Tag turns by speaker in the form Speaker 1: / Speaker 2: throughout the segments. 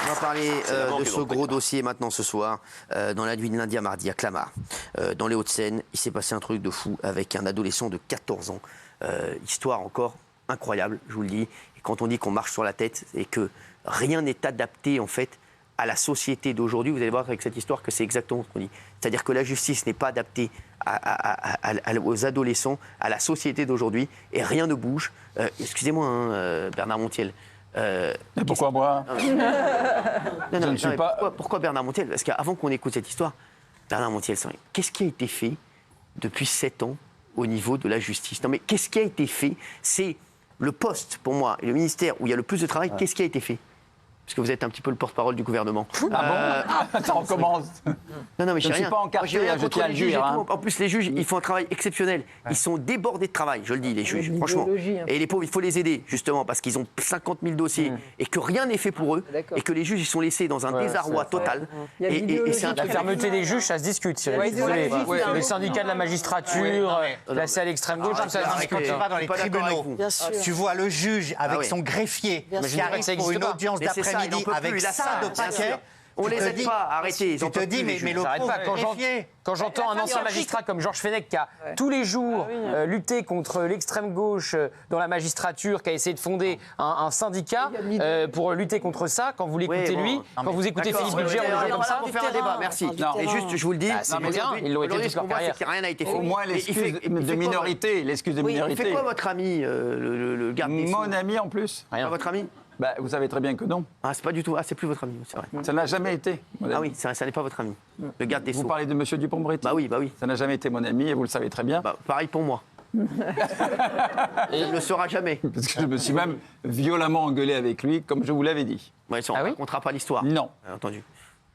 Speaker 1: On va parler de ce gros dossier maintenant ce soir. Dans la nuit de lundi à mardi à Clamart, dans les Hauts-de-Seine, il s'est passé un truc de fou avec un adolescent de 14 ans. Histoire encore incroyable, je vous le dis. Et quand on dit qu'on marche sur la tête et que rien n'est adapté en fait à la société d'aujourd'hui, vous allez voir avec cette histoire que c'est exactement ce qu'on dit. C'est-à-dire que la justice n'est pas adaptée aux adolescents, à la société d'aujourd'hui, et rien ne bouge. Excusez-moi, hein, Bernard Montiel.
Speaker 2: Pourquoi moi?
Speaker 1: Pourquoi Bernard Montiel? Parce qu'avant qu'on écoute cette histoire, Bernard Montiel, qu'est-ce qui a été fait depuis 7 ans au niveau de la justice? Non mais qu'est-ce qui a été fait? C'est le poste, pour moi, et le ministère où il y a le plus de travail. Qu'est-ce qui a été fait? Parce que vous êtes un petit peu le porte-parole du gouvernement.
Speaker 2: Ah bon? Ça recommence.
Speaker 1: Non, mais je ne
Speaker 2: suis pas encarté, je tiens à le dire.
Speaker 1: En plus, les juges, ils font un travail exceptionnel. Ils sont débordés de travail, je le dis, les juges, franchement. Et les pauvres, il faut les aider, justement, parce qu'ils ont 50 000 dossiers et que rien n'est fait pour eux. Et que les juges, ils sont laissés dans un désarroi total.
Speaker 3: Et c'est la fermeté des juges, ça se discute. Le syndicat de la magistrature, placé à l'extrême gauche, ça se discute.
Speaker 4: Quand tu vas dans les tribunaux, tu vois le juge avec son greffier qui arrive pour une audience d'après-midi avec ça de paquet.
Speaker 1: On les aide pas, arrêtez.
Speaker 4: Tu te dis, mais le pauvre greffier.
Speaker 3: Quand j'entends un ancien magistrat comme Georges Fenech qui a tous les jours lutté contre l'extrême gauche dans la magistrature, qui a essayé de fonder un syndicat pour lutter contre ça, quand vous l'écoutez lui, quand vous écoutez Philippe Bilger ou des gens comme ça...
Speaker 1: On va faire un débat, merci. Et juste, je vous le dis,
Speaker 3: ils l'ont été toute leur carrière.
Speaker 1: Rien n'a été fait.
Speaker 2: Au moins l'excuse de minorité. L'excuse de minorité.
Speaker 1: Il fait quoi votre ami, le garde des Sceaux?
Speaker 2: Mon ami en plus.
Speaker 1: Rien. Votre ami?
Speaker 2: Vous savez très bien que non.
Speaker 1: Ah, c'est pas du tout. Ah, c'est plus votre ami, c'est vrai.
Speaker 2: Ça n'a jamais été.
Speaker 1: Ah oui, ça n'est pas votre ami. Le garde des Sceaux.
Speaker 2: Vous parlez de M. Dupond-Moretti?
Speaker 1: Bah oui.
Speaker 2: Ça n'a jamais été mon ami et vous le savez très bien.
Speaker 1: Pareil pour moi. Et il ne le sera jamais.
Speaker 2: Parce que je me suis même violemment engueulé avec lui, comme je vous l'avais dit.
Speaker 1: On ne racontera pas l'histoire.
Speaker 2: Non.
Speaker 1: Entendu.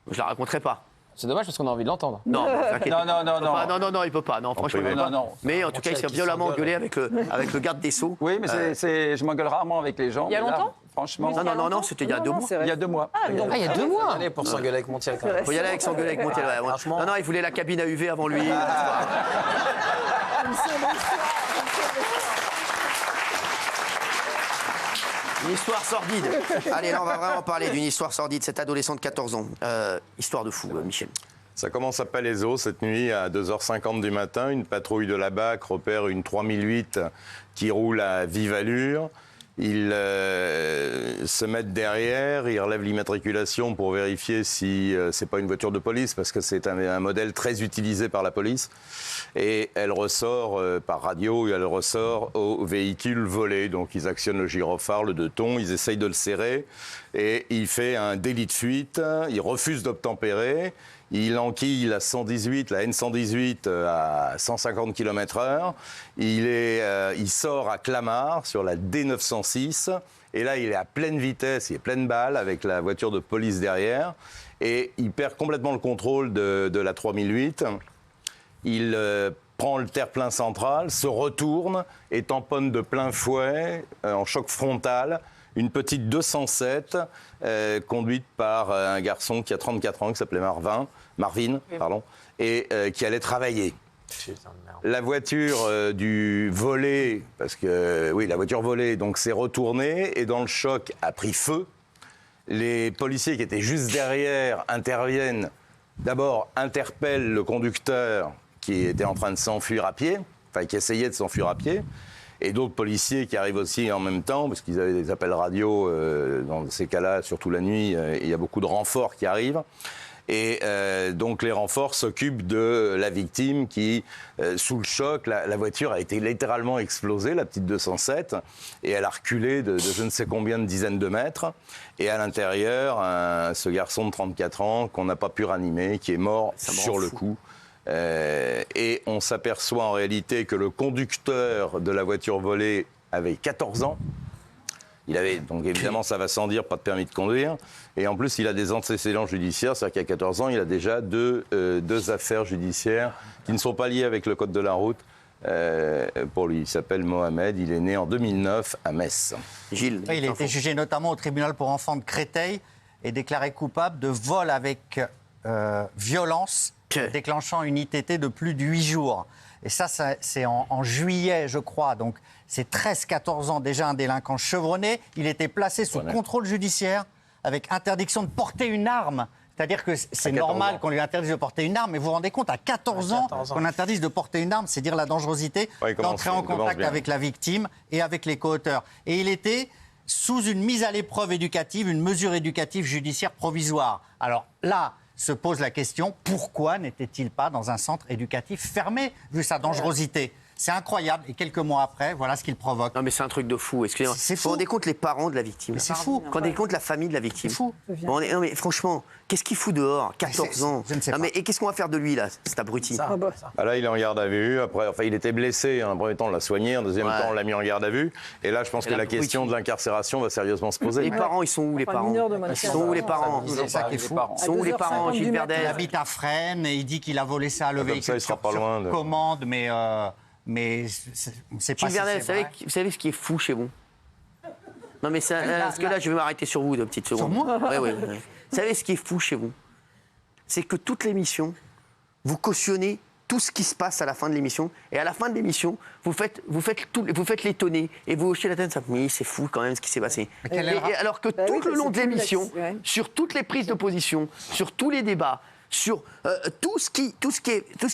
Speaker 1: Je la raconterai pas.
Speaker 3: C'est dommage parce qu'on a envie de l'entendre.
Speaker 1: Non, non, il peut pas. Non, franchement, il peut pas.
Speaker 2: Non.
Speaker 1: Mais en tout cas, il s'est violemment engueulé avec le garde des Sceaux.
Speaker 2: Oui, mais je m'engueule rarement avec les gens.
Speaker 5: Il y a longtemps?
Speaker 2: Franchement.
Speaker 1: Non, c'était il y a 2 mois.
Speaker 2: Il y a 2 mois.
Speaker 3: Il y a 2 mois.
Speaker 5: Pour s'engueuler avec Montiel.
Speaker 1: Il faut y aller avec s'engueuler avec Montiel.
Speaker 5: Franchement.
Speaker 1: Non, il voulait la cabine à UV avant lui. Une histoire sordide. Allez, là, on va vraiment parler d'une histoire sordide. Cet adolescent de 14 ans. Histoire de fou, Michel.
Speaker 6: Ça commence à Palaiseau cette nuit à 2h50 du matin. Une patrouille de la BAC repère une 3008 qui roule à vive allure. Ils se mettent derrière, ils relèvent l'immatriculation pour vérifier si c'est pas une voiture de police, parce que c'est un modèle très utilisé par la police. Et elle ressort par radio, et elle ressort au véhicule volé. Donc ils actionnent le gyrophare, le 2 tons, ils essayent de le serrer. Et il fait un délit de fuite, il refuse d'obtempérer. Il enquille la 118, la N118 à 150 km/h. Il sort à Clamart sur la D906. Et là, il est à pleine vitesse, il est pleine balle avec la voiture de police derrière. Et il perd complètement le contrôle de la 3008. Il prend le terre-plein central, se retourne et tamponne de plein fouet, en choc frontal, une petite 207 conduite par un garçon qui a 34 ans, qui s'appelait Marvin, et qui allait travailler. La voiture du volé, la voiture volée donc s'est retournée et dans le choc a pris feu. Les policiers qui étaient juste derrière interviennent, d'abord interpellent le conducteur qui était en train de s'enfuir à pied, qui essayait de s'enfuir à pied. Et d'autres policiers qui arrivent aussi en même temps, parce qu'ils avaient des appels radio dans ces cas-là, surtout la nuit, il y a beaucoup de renforts qui arrivent. Et donc les renforts s'occupent de la victime qui, sous le choc, la voiture a été littéralement explosée, la petite 207, et elle a reculé de je ne sais combien de dizaines de mètres. Et à l'intérieur, ce garçon de 34 ans qu'on n'a pas pu ranimer, qui est mort sur le coup. Et on s'aperçoit en réalité que le conducteur de la voiture volée avait 14 ans. Il avait, donc évidemment, ça va sans dire, pas de permis de conduire. Et en plus, il a des antécédents judiciaires, c'est-à-dire qu'à 14 ans, il a déjà deux affaires judiciaires qui ne sont pas liées avec le code de la route. Pour lui, il s'appelle Mohamed, il est né en 2009 à Metz.
Speaker 1: Gilles.
Speaker 4: Il a été jugé notamment au tribunal pour enfants de Créteil et déclaré coupable de vol avec violence, déclenchant une ITT de plus de 8 jours. Et ça c'est en juillet, je crois. Donc, c'est 13-14 ans, déjà un délinquant chevronné. Il était placé sous contrôle judiciaire avec interdiction de porter une arme. C'est-à-dire que c'est normal qu'on lui interdise de porter une arme, mais vous vous rendez compte, à 14 ans, qu'on interdise de porter une arme, c'est dire la dangerosité d'entrer en contact avec la victime et avec les co-auteurs. Et il était sous une mise à l'épreuve éducative, une mesure éducative judiciaire provisoire. Alors là, se pose la question, pourquoi n'était-il pas dans un centre éducatif fermé, vu sa dangerosité ? C'est incroyable. Et quelques mois après, voilà ce qu'il provoque.
Speaker 1: Non, mais c'est un truc de fou. Excusez-moi.
Speaker 4: C'est
Speaker 1: Vous
Speaker 4: fou.
Speaker 1: vous rendez compte les parents de la victime.
Speaker 4: Mais c'est fou.
Speaker 1: Vous vous rendez compte la famille de la victime.
Speaker 4: C'est fou.
Speaker 1: Non, mais franchement, qu'est-ce qu'il fout dehors 14 ans.
Speaker 4: Je ne sais pas.
Speaker 1: Mais, et qu'est-ce qu'on va faire de lui, là, cet abruti
Speaker 6: Ah là, il est en garde à vue. Après, enfin, il était blessé. En premier temps, on l'a soigné. En deuxième temps, on l'a mis en garde à vue. Et là, je pense que la question de l'incarcération va sérieusement se poser.
Speaker 1: Les parents, ils sont où, les parents
Speaker 5: mineur de moins de
Speaker 1: Ils
Speaker 5: 15
Speaker 1: sont où,
Speaker 5: ans.
Speaker 1: les parents
Speaker 4: C'est ça qui est fou.
Speaker 1: Ils sont où, les parents,
Speaker 5: 2h50
Speaker 1: Gilles
Speaker 5: du matin.
Speaker 4: Il
Speaker 1: Verdel
Speaker 4: habite à Fresnes et il dit qu'il a volé ça à le
Speaker 6: Comme ça,
Speaker 4: véhicule
Speaker 6: il sera
Speaker 4: sur
Speaker 6: pas loin de-
Speaker 4: commande, mais on ne sait pas
Speaker 1: Gilles
Speaker 4: si
Speaker 1: Verdel,
Speaker 4: c'est vrai.
Speaker 1: vous savez ce qui est fou chez vous Non, mais parce que là, je vais m'arrêter sur vous 2 petites secondes.
Speaker 4: Sur moi
Speaker 1: Oui. Vous savez ce qui est fou chez vous C'est que toute l'émission, vous cautionnez tout ce qui se passe à la fin de l'émission. Et à la fin de l'émission, vous faites l'étonner. Et vous hochez la tête, ça, mais c'est fou quand même ce qui s'est passé. Et alors que tout
Speaker 5: oui,
Speaker 1: le long de
Speaker 5: c'est tout
Speaker 1: l'émission,
Speaker 5: ouais.
Speaker 1: sur toutes les prises de position, sur tous les débats, sur tout ce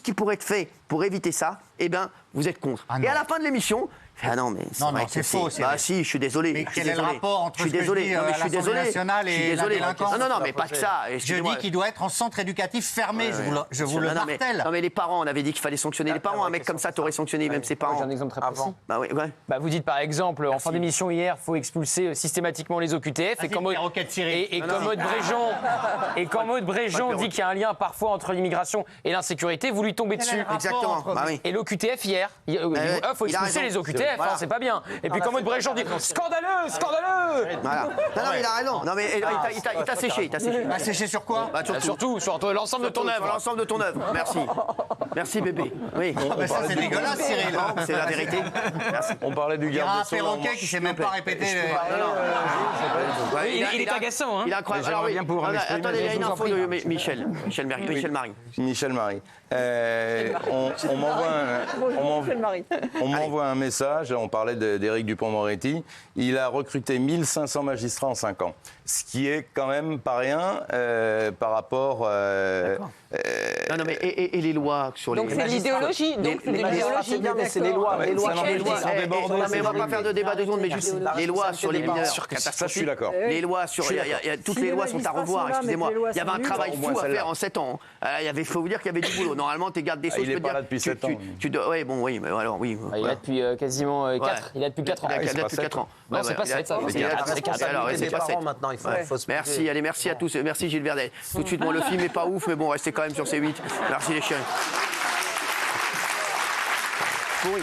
Speaker 1: qui pourrait être fait pour éviter ça, eh ben, vous êtes contre.
Speaker 4: Ah non.
Speaker 1: Et à la fin de l'émission, ah non, mais
Speaker 4: Non,
Speaker 1: vrai
Speaker 4: non,
Speaker 1: que
Speaker 4: c'est faux, c'est
Speaker 1: Bah
Speaker 4: vrai.
Speaker 1: si, je suis désolé.
Speaker 4: Mais
Speaker 1: je suis
Speaker 4: quel est le
Speaker 1: désolé.
Speaker 4: rapport entre
Speaker 1: Je suis
Speaker 4: ce que je
Speaker 1: désolé.
Speaker 4: dis
Speaker 1: Non, mais
Speaker 4: à
Speaker 1: je suis
Speaker 4: l'Assemblée
Speaker 1: désolé.
Speaker 4: nationale
Speaker 1: Je suis
Speaker 4: et la
Speaker 1: désolé.
Speaker 4: délinquance
Speaker 1: Non, mais pas que ça.
Speaker 4: Je
Speaker 1: Excusez-moi.
Speaker 4: dis qu'il doit être en centre éducatif fermé, je vous le
Speaker 1: Non, mais-
Speaker 4: martèle.
Speaker 1: Non, mais les parents, on avait dit qu'il fallait sanctionner les parents. Un mec comme ça, t'aurais sanctionné même ses
Speaker 3: Moi, j'ai
Speaker 1: parents.
Speaker 3: un exemple très précis.
Speaker 1: Bah oui, ouais.
Speaker 3: Bah, vous dites par exemple, en fin d'émission hier, il faut expulser systématiquement les OQTF.
Speaker 4: Vas-y, perroquet de Syrie.
Speaker 3: Et quand Maud Bréjean dit qu'il y a un lien parfois entre l'immigration et l'insécurité, vous lui tombez dessus.
Speaker 1: Exactement. Bah oui.
Speaker 3: Et l'OQTF hier, il faut
Speaker 1: il a
Speaker 3: expulser
Speaker 1: raison.
Speaker 3: les OQTF,
Speaker 1: Voilà.
Speaker 3: c'est pas bien. Et puis quand Maud Bréjean dit scandaleux, scandaleux.
Speaker 1: Voilà. Non, il a raison. Non, mais il t'a séché. Il t'a séché.
Speaker 4: Bah, séché sur quoi
Speaker 1: Bah,
Speaker 3: Surtout sur l'ensemble de ton
Speaker 1: sur
Speaker 3: œuvre.
Speaker 1: l'ensemble de ton œuvre. Merci. Merci, bébé. Oui.
Speaker 4: Mais ça, c'est dégueulasse, Cyril.
Speaker 1: Non, c'est la vérité. Merci.
Speaker 6: On parlait du
Speaker 4: Il y a
Speaker 6: garde
Speaker 4: un
Speaker 6: des Sceaux.
Speaker 4: perroquet qui ne sait même pas répéter.
Speaker 1: Ouais,
Speaker 3: Il est agaçant, hein.
Speaker 1: Il est incroyable.
Speaker 2: J'aimerais
Speaker 1: Alors, oui.
Speaker 2: bien pouvoir m'exprimer,
Speaker 1: Attendez, il y a
Speaker 2: je
Speaker 1: une
Speaker 2: vous en
Speaker 1: info
Speaker 2: prie.
Speaker 1: de Michel Marie.
Speaker 6: Michel Marie. On m'envoie un message, on parlait d'Éric Dupond-Moretti, il a recruté 1500 magistrats en 5 ans, ce qui est quand même pas rien par rapport...
Speaker 1: Non, mais et les lois sur les...
Speaker 7: Donc c'est l'idéologie. Donc c'est l'idéologie.
Speaker 5: C'est bien, mais c'est les lois.
Speaker 6: Ouais,
Speaker 5: Les lois
Speaker 6: ça n'empêche
Speaker 5: les
Speaker 6: pas
Speaker 5: lois.
Speaker 6: de s'en déborder,
Speaker 1: Non, mais on va
Speaker 6: c'est
Speaker 1: pas faire de débat 2 secondes, mais juste les lois sur les mineurs.
Speaker 6: Ça, je suis d'accord.
Speaker 1: Les lois sur... Toutes les lois sont à revoir, excusez-moi. Il y avait un travail
Speaker 6: Au moins
Speaker 1: fou à
Speaker 6: celle-là.
Speaker 1: faire en 7 ans. Il faut vous dire qu'il y avait du boulot. Normalement, t'es garde des Sceaux,
Speaker 6: il
Speaker 1: je
Speaker 6: est
Speaker 1: peux
Speaker 6: pas
Speaker 1: dire...
Speaker 6: là depuis 7 ans.
Speaker 1: Oui, bon, oui, mais alors, oui.
Speaker 3: Il est là depuis quasiment 4. Il est là depuis 4 ans.
Speaker 1: Il a
Speaker 6: c'est pas
Speaker 1: depuis 4 ans.
Speaker 3: Non, c'est pas 7.
Speaker 1: C'est alors, c'est pas 7.
Speaker 5: maintenant, il faut
Speaker 1: Merci, allez, merci à tous. Merci Gilles Verdel. Tout de suite, bon, le film est pas ouf, mais bon, restez quand même sur C8. Merci les chiens.